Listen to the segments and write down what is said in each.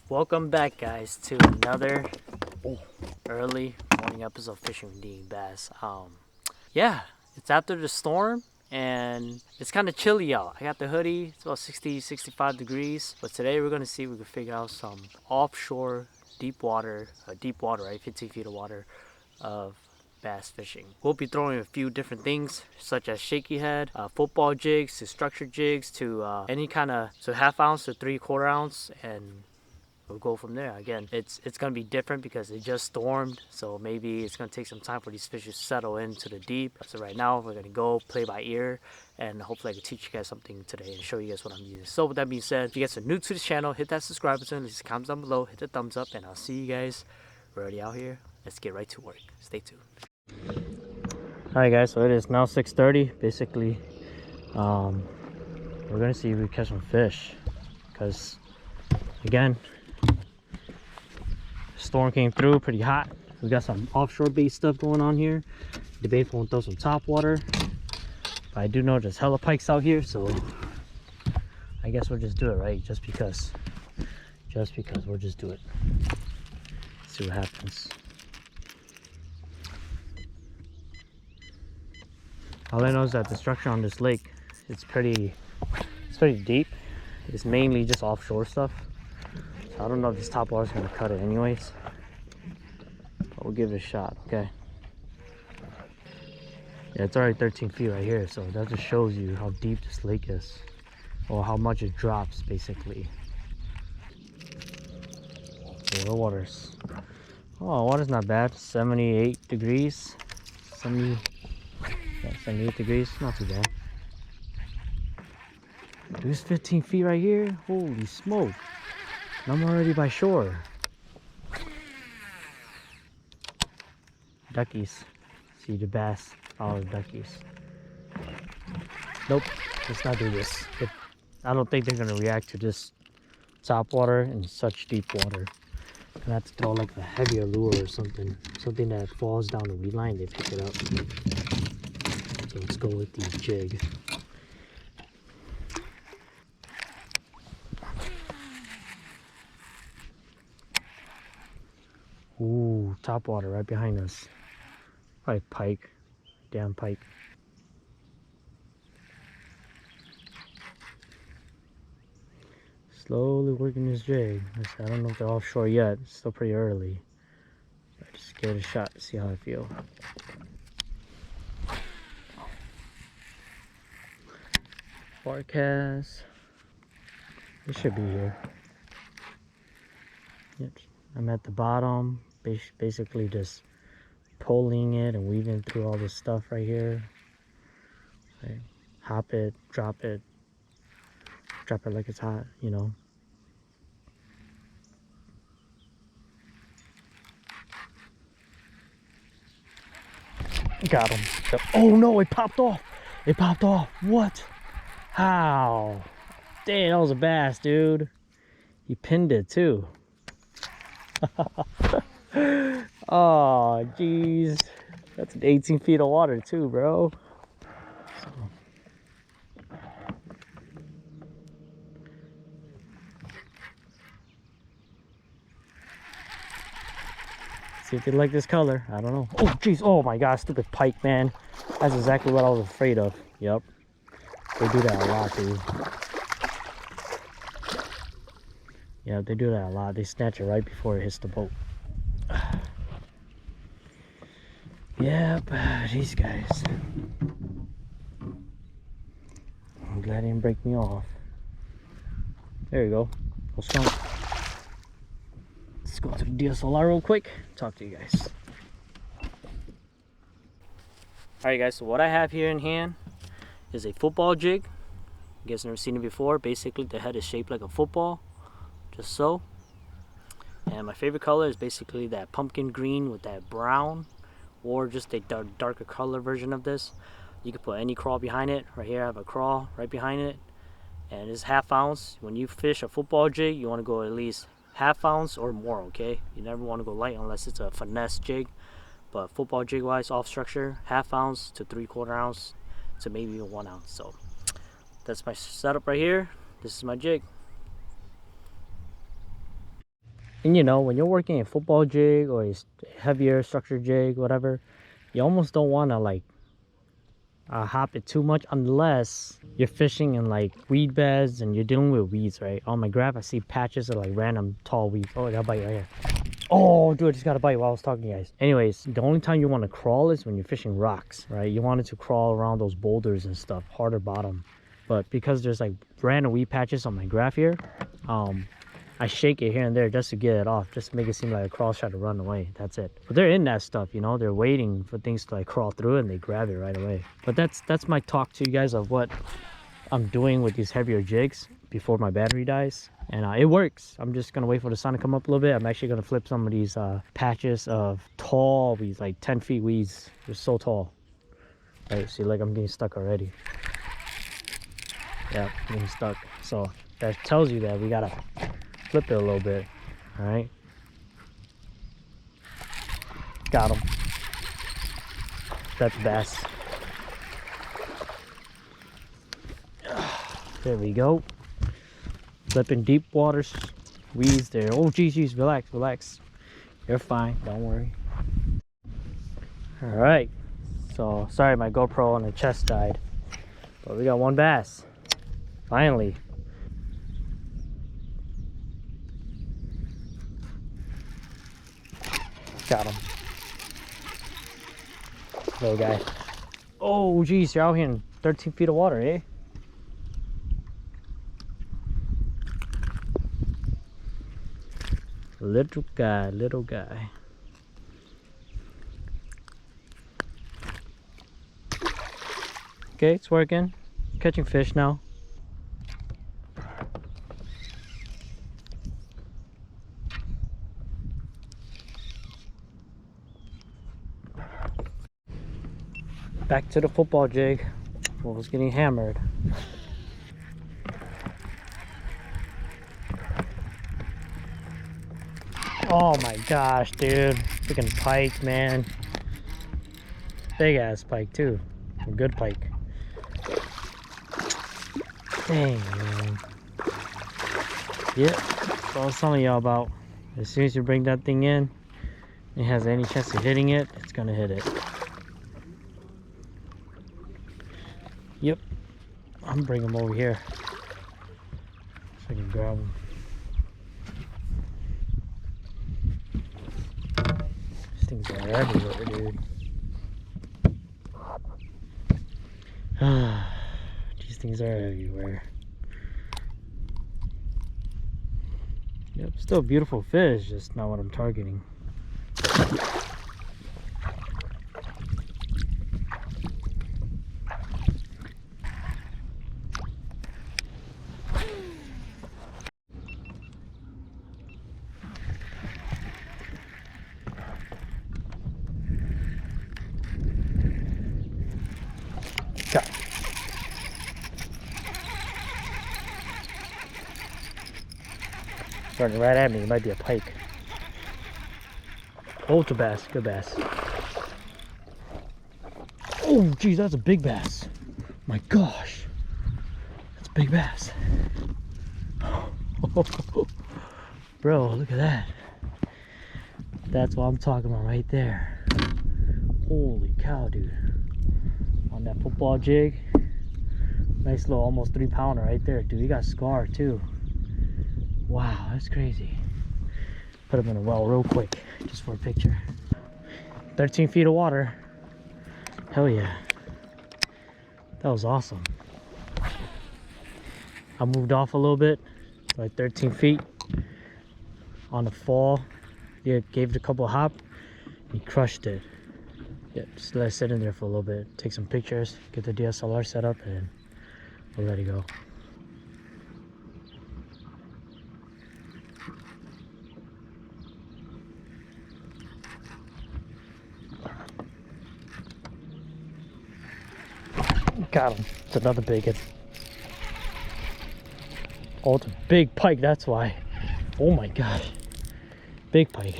Welcome back, guys, to another early morning episode of Fishing with DYangBass. Yeah, it's after the storm and it's kind of chilly out. I got the hoodie. It's about 65 degrees. But today we're gonna see if we can figure out some offshore deep water, right, 15 feet of water of bass fishing. We'll be throwing a few different things such as shaky head, football jigs to structured jigs to any kind of half ounce to 3/4 ounce, and we'll go from there. Again, it's gonna be different because it just stormed, so maybe it's gonna take some time for these fish to settle into the deep. So right now we're gonna go play by ear, and hopefully I can teach you guys something today and show you guys what I'm using. So with that being said, if you guys are new to the channel, hit that subscribe button, leave some comments down below, hit the thumbs up, and I'll see you guys. We're already out here. Let's get right to work. Stay tuned. Alright guys, so it is now 6:30. Basically, we're gonna see if we catch some fish, because again, storm came through pretty hot. We got some offshore bait stuff going on here. Debating on throw some top water, but I do know there's hella pikes out here, so I guess we'll just do it, right? Just because we'll just do it. See what happens. All I know is that the structure on this lake, it's pretty deep. It's mainly just offshore stuff. So I don't know if this top water is gonna cut it anyways. But we'll give it a shot, okay? Yeah, it's already 13 feet right here, so that just shows you how deep this lake is. Or how much it drops, basically. Yeah, the water's... Oh, water's not bad. 78 degrees. 78 degrees, not too bad. There's 15 feet right here. Holy smoke. I'm already by shore. Duckies. See the bass. Follow the duckies. Nope, let's not do this. I don't think they're gonna react to this top water in such deep water. I'm gonna have to throw like a heavier lure or something. Something that falls down the weed line, they pick it up. So let's go with the jig. Ooh, top water right behind us. Probably pike. Damn pike. Slowly working this jig. I don't know if they're offshore yet. It's still pretty early. But just give it a shot to see how I feel. Forecast. It should be here. Yep. I'm at the bottom, basically just pulling it and weaving through all this stuff right here. Right. Hop it, drop it like it's hot, you know. Got him. Oh no, it popped off. It popped off. What? How? Dang, that was a bass, dude. He pinned it too. Oh, jeez. That's 18 feet of water too, bro. So. See if they like this color. I don't know. Oh, jeez. Oh my gosh, stupid pike, man. That's exactly what I was afraid of. Yep. They do that a lot, dude. Yeah, they do that a lot. They snatch it right before it hits the boat. Yep, these guys. I'm glad he didn't break me off. There you go. Go skunk. Let's go to the DSLR real quick. Talk to you guys. Alright guys, so what I have here in hand is a football jig. You guys never seen it before. Basically the head is shaped like a football. Just so. And my favorite color is basically that pumpkin green with that brown, or just a darker color version of this. You can put any crawl behind it. Right here I have a crawl right behind it, and it's ½ ounce. When you fish a football jig, you want to go at least ½ ounce or more, okay? You never want to go light unless it's a finesse jig. But football jig wise, off structure, ½ ounce to 3/4 ounce to maybe even 1 ounce. So that's my setup right here. This is my jig. And you know, when you're working a football jig or a heavier structure jig, whatever, you almost don't want to like hop it too much unless you're fishing in like weed beds and you're dealing with weeds, right? On my graph, I see patches of like random tall weeds. Oh, I got a bite right here. Oh, dude, I just got a bite while I was talking to you guys. Anyways, the only time you want to crawl is when you're fishing rocks, right? You want it to crawl around those boulders and stuff, harder bottom. But because there's like random weed patches on my graph here, I shake it here and there just to get it off, just to make it seem like a crawl's trying to run away. That's it. But they're in that stuff, you know, they're waiting for things to like crawl through it and they grab it right away. But that's my talk to you guys of what I'm doing with these heavier jigs before my battery dies. And it works. I'm just gonna wait for the sun to come up a little bit. I'm actually gonna flip some of these patches of tall weeds, like 10 feet weeds. They're so tall. Right, see, like I'm getting stuck already. Yeah, I'm getting stuck. So that tells you that we gotta flip it a little bit. All right, got him. That's bass. There we go. Flipping deep waters, weeds there. Oh geez, relax, relax. You're fine, don't worry. All right, so sorry my GoPro on the chest died, but we got one bass finally. Got him. Little guy. Oh geez, you're out here in 13 feet of water, eh? Little guy, little guy. Okay, it's working. Catching fish now. Back to the football jig. What was getting hammered. Oh my gosh, dude. Freaking pike, man. Big ass pike too. A good pike. Dang, man. Yep. That's what I was telling y'all about. As soon as you bring that thing in, it has any chance of hitting it, it's gonna hit it. Yep. I'm bringing him over here so I can grab him. Things are everywhere, dude. These things are everywhere. Yep, still a beautiful fish, just not what I'm targeting. Running right at me, it might be a pike. Oh, it's a bass, good bass. Oh, geez, that's a big bass. My gosh, that's a big bass. Bro, look at that. That's what I'm talking about right there. Holy cow, dude. On that football jig. Nice little almost 3-pounder right there, dude. He got scar too. Wow, that's crazy. Put him in a well real quick, just for a picture. 13 feet of water. Hell yeah. That was awesome. I moved off a little bit, like 13 feet. On the fall, yeah, gave it a couple of hop. He crushed it. Yeah, just let it sit in there for a little bit. Take some pictures, get the DSLR set up, and we'll let it go. Got him. It's another big one. Oh, it's a big pike, that's why. Oh my gosh. Big pike.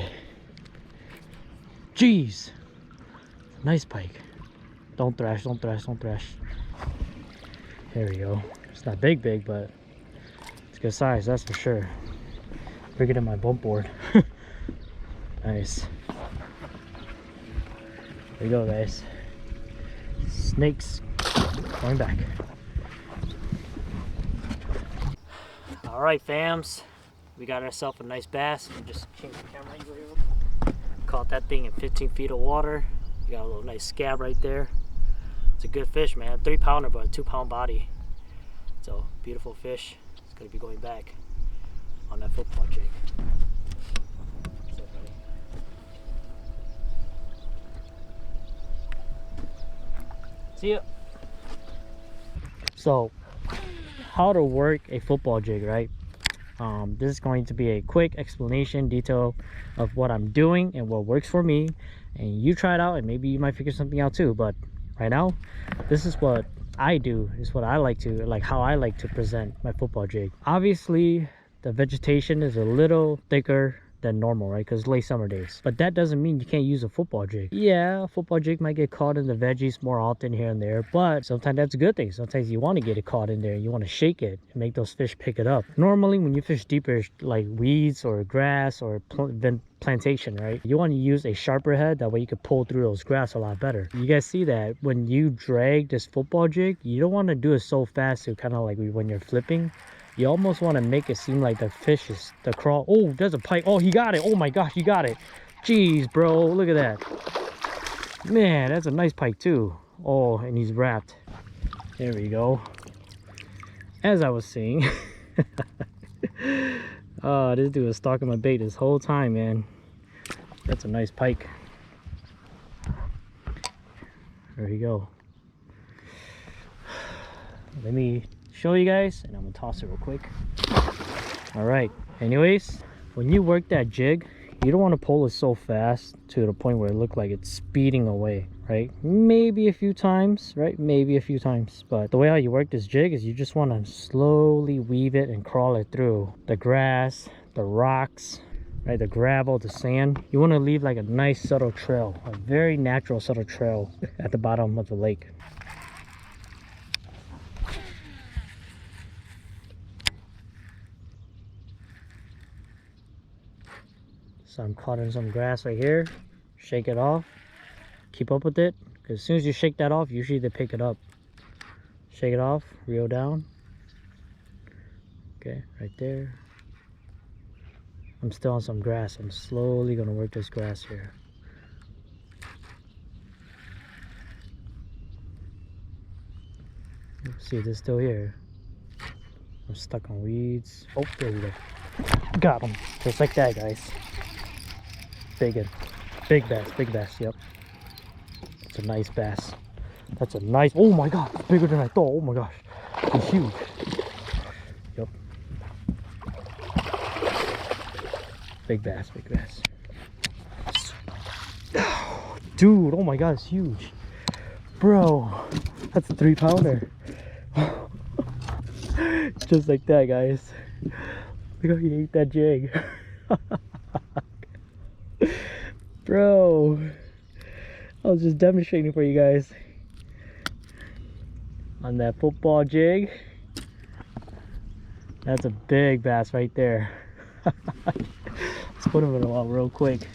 Jeez. Nice pike. Don't thrash, don't thrash, don't thrash. There we go. It's not big, but it's good size, that's for sure. Bigger than my bump board. Nice. There you go, guys. Snakes going back. All right, fams. We got ourselves a nice bass. Just change the camera angle here. Caught that thing in 15 feet of water. You got a little nice scab right there. It's a good fish, man. 3-pounder, but a 2-pound body. So beautiful fish. It's gonna be going back on that football jig. What's up, buddy? See ya. So, how to work a football jig, right? This is going to be a quick explanation, detail of what I'm doing and what works for me. And you try it out and maybe you might figure something out too. But right now, this is what I do, is what I like to, like how I like to present my football jig. Obviously, the vegetation is a little thicker than normal, right? Because late summer days. But that doesn't mean you can't use a football jig. Yeah, a football jig might get caught in the veggies more often here and there, but sometimes that's a good thing. Sometimes you want to get it caught in there. You want to shake it and make those fish pick it up. Normally, when you fish deeper, like weeds or grass or plantation, right? You want to use a sharper head. That way you can pull through those grass a lot better. You guys see that when you drag this football jig, you don't want to do it so fast to kind of like when you're flipping. You almost want to make it seem like the fish is the crawl. Oh, there's a pike. Oh, he got it. Oh my gosh, he got it. Jeez, bro, look at that. Man, that's a nice pike too. Oh, and he's wrapped. There we go. As I was saying, oh, this dude was stalking my bait this whole time, man. That's a nice pike. There you go. Let me show you guys, and I'm gonna toss it real quick. All right, anyways, when you work that jig, you don't want to pull it so fast to the point where it looks like it's speeding away, right? Maybe a few times, right? Maybe a few times. But the way how you work this jig is you just want to slowly weave it and crawl it through the grass, the rocks, right? The gravel, the sand. You want to leave like a nice subtle trail, a very natural subtle trail at the bottom of the lake. So I'm caught in some grass right here. Shake it off. Keep up with it. Because as soon as you shake that off, usually they pick it up. Shake it off. Reel down. Okay, right there. I'm still on some grass. I'm slowly going to work this grass here. See if it's still here. I'm stuck on weeds. Oh, there we go. Got him. Just like that, guys. Big bass, yep. It's a nice bass. That's a nice, oh my god, it's bigger than I thought. Oh my gosh, it's huge. Yep. Big bass. Dude, oh my god, it's huge. Bro, that's a 3-pounder. Just like that, guys. Look how he ate that jig. Bro, I was just demonstrating for you guys on that football jig. That's a big bass right there. Let's put him in a while real quick.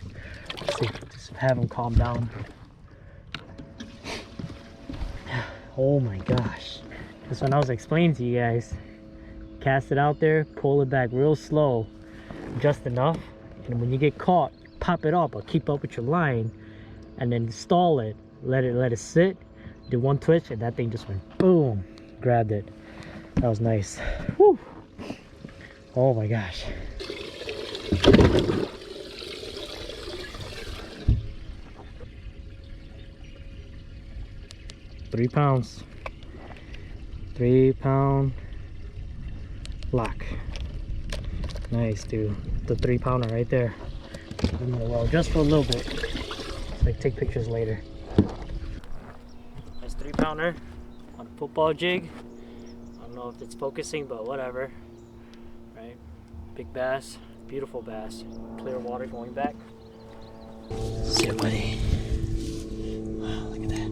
Let's see, just have him calm down. Oh my gosh, that's when I was explaining to you guys. Cast it out there, pull it back real slow, just enough, and when you get caught, pop it up, but keep up with your line, and then stall it. Let it sit. Do one twitch, and that thing just went boom. Grabbed it. That was nice. Whew. Oh my gosh. £3. 3-pound lock. Nice, dude. The 3-pounder right there. Well, just for a little bit. So I can take pictures later. Nice 3-pounder on a football jig. I don't know if it's focusing, but whatever. Right? Big bass, beautiful bass. Clear water going back. See it, buddy. Wow, look at that.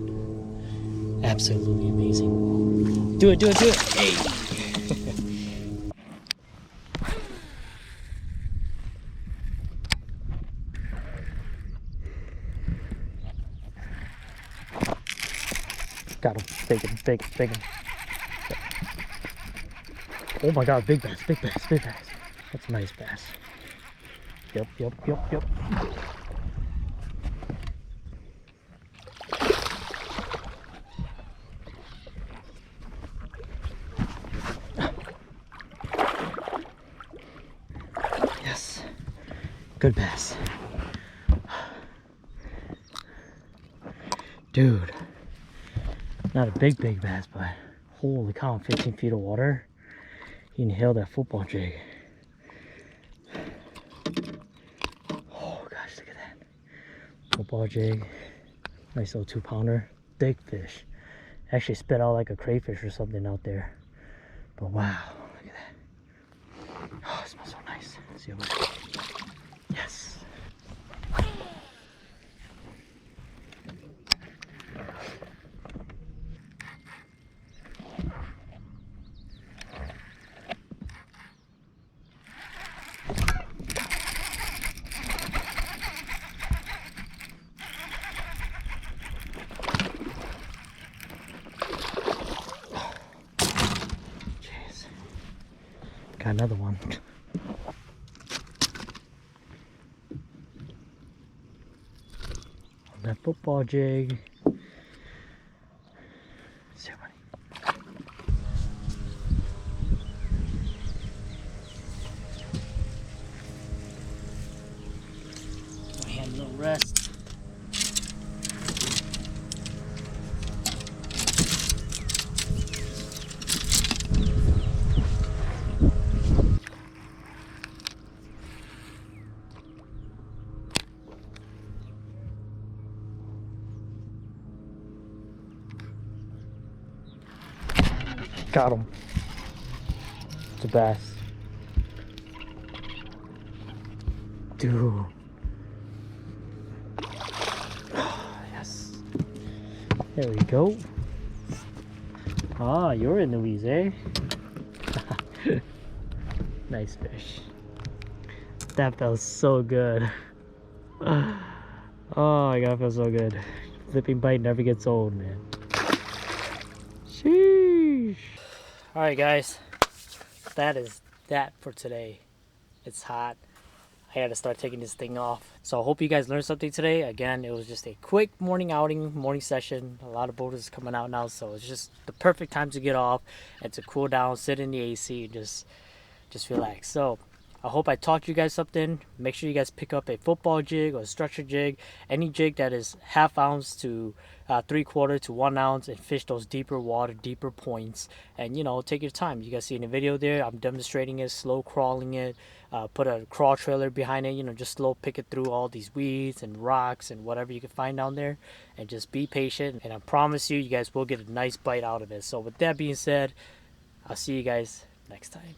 Absolutely amazing. Do it. Hey! Got him. Big one. Oh my god, big bass. That's a nice bass. Yep. Yes. Good bass. Dude. Not a big bass, but holy cow, 15 feet of water. You inhale that football jig. Oh gosh, look at that. Football jig. Nice little 2-pounder. Big fish. Actually spit out like a crayfish or something out there. But wow, look at that. Oh, it smells so nice. Let's see what. Yes. Got another one. On that football jig. See, buddy. My hand a little rest. Got him. It's a bass. Dude. Yes. There we go. Ah, you're in the weeds, eh? Nice fish. That felt so good. Oh my god, it feels so good. Flipping bite never gets old, man. Sheesh. Alright guys, that is that for today. It's hot. I had to start taking this thing off. So I hope you guys learned something today. Again, it was just a quick morning outing, morning session. A lot of boaters coming out now, so it's just the perfect time to get off and to cool down, sit in the AC, and just relax. So I hope I taught you guys something. Make sure you guys pick up a football jig or a structure jig, any jig that is 1/2 ounce to 3/4 to 1 ounce, and fish those deeper water, deeper points. And you know, take your time. You guys see in the video there, I'm demonstrating it, slow crawling it, put a crawl trailer behind it, you know, just slow pick it through all these weeds and rocks and whatever you can find down there, and just be patient. And I promise you, you guys will get a nice bite out of it. So with that being said, I'll see you guys next time.